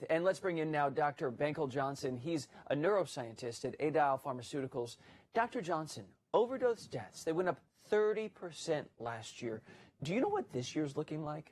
And let's bring in now Dr. Bankole Johnson. He's a neuroscientist at Adial Pharmaceuticals. Dr. Johnson, overdose deaths, they went up 30% last year. Do you know what this year's looking like?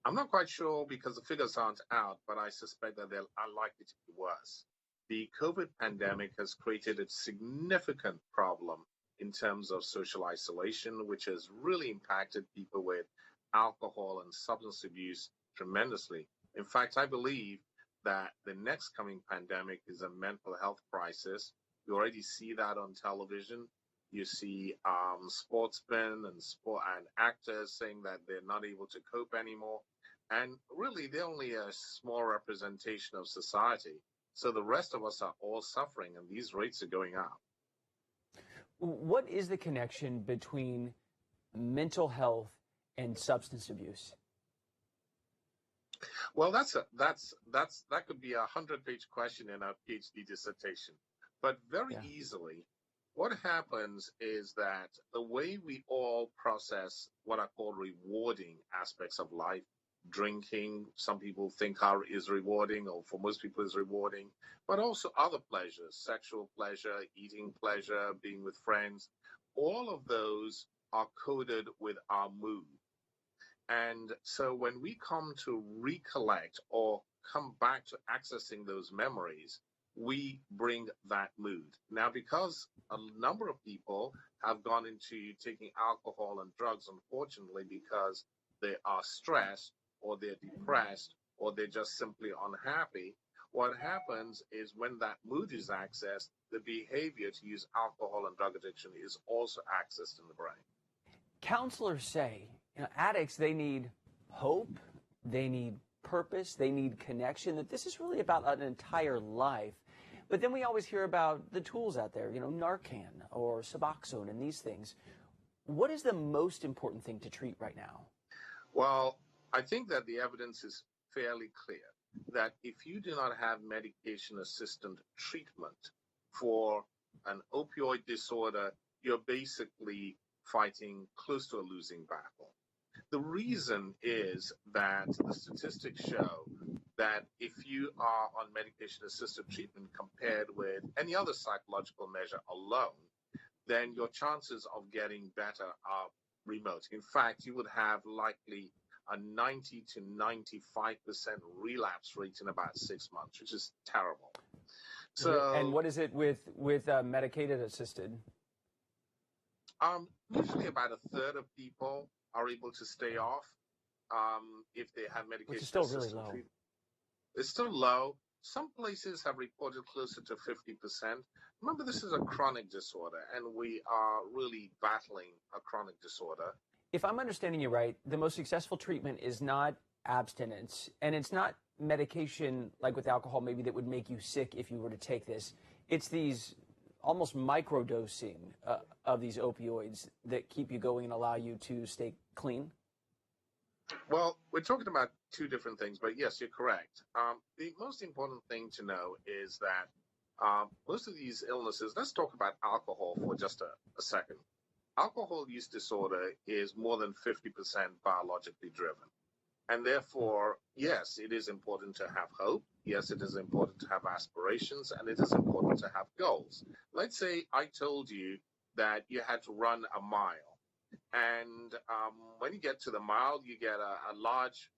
I'm not quite sure because the figures aren't out, but I suspect that they're unlikely to be worse. The COVID pandemic has created a significant problem in terms of social isolation, which has really impacted people with alcohol and substance abuse tremendously. In fact, I believe that the next coming pandemic is a mental health crisis. You already see that on television. You see sportsmen and actors saying that they're not able to cope anymore. And really, they're only a small representation of society. So the rest of us are all suffering, and these rates are going up. What is the connection between mental health and substance abuse? Well, that could be a 100-page question in a PhD dissertation. But very easily, what happens is that the way we all process what are called rewarding aspects of life, drinking, some people think is rewarding, or for most people is rewarding, but also other pleasures, sexual pleasure, eating pleasure, being with friends, all of those are coded with our mood. And so when we come to recollect or come back to accessing those memories, we bring that mood. Now, because a number of people have gone into taking alcohol and drugs, unfortunately, because they are stressed or they're depressed or they're just simply unhappy, what happens is when that mood is accessed, the behavior to use alcohol and drug addiction is also accessed in the brain. Counselors say, addicts, they need hope, they need purpose, they need connection, that this is really about an entire life. But then we always hear about the tools out there, Narcan or Suboxone and these things. What is the most important thing to treat right now? Well, I think that the evidence is fairly clear that if you do not have medication-assisted treatment for an opioid disorder, you're basically fighting close to a losing battle. The reason is that the statistics show that if you are on medication-assisted treatment compared with any other psychological measure alone, then your chances of getting better are remote. In fact, you would have likely a 90 to 95% relapse rate in about 6 months, which is terrible. So, and what is it with medicated assisted? Usually about a third of people are able to stay off if they have medication. Which is still really low. It's still low. Some places have reported closer to 50%. Remember, this is a chronic disorder, and we are really battling a chronic disorder. If I'm understanding you right, the most successful treatment is not abstinence, and it's not medication like with alcohol maybe that would make you sick if you were to take this. It's these almost microdosing of these opioids that keep you going and allow you to stay clean? Well, we're talking about two different things, but yes, you're correct. The most important thing to know is that most of these illnesses, let's talk about alcohol for just a second. Alcohol use disorder is more than 50% biologically driven. And therefore, yes, it is important to have hope. Yes, it is important to have aspirations, and it is important to have goals. Let's say I told you that you had to run a mile. And when you get to the mile, you get a large,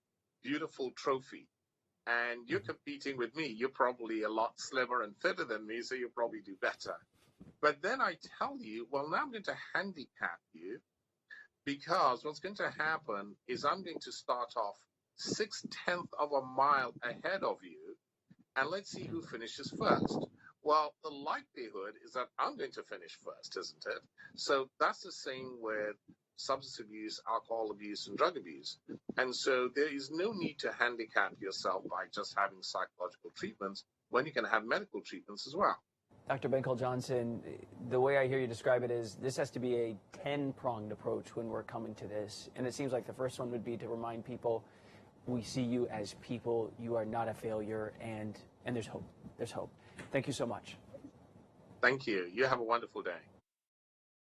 beautiful trophy. And you're competing with me. You're probably a lot slimmer and fitter than me, so you'll probably do better. But then I tell you, well, now I'm going to handicap you, because what's going to happen is I'm going to start off 6/10 of a mile ahead of you, and let's see who finishes first. Well, the likelihood is that I'm going to finish first, isn't it? So that's the same with substance abuse, alcohol abuse, and drug abuse. And so there is no need to handicap yourself by just having psychological treatments when you can have medical treatments as well. Dr. Bankole Johnson, the way I hear you describe it is this has to be a 10-pronged approach when we're coming to this. And it seems like the first one would be to remind people, we see you as people, you are not a failure, and there's hope. There's hope. Thank you so much. Thank you. You have a wonderful day.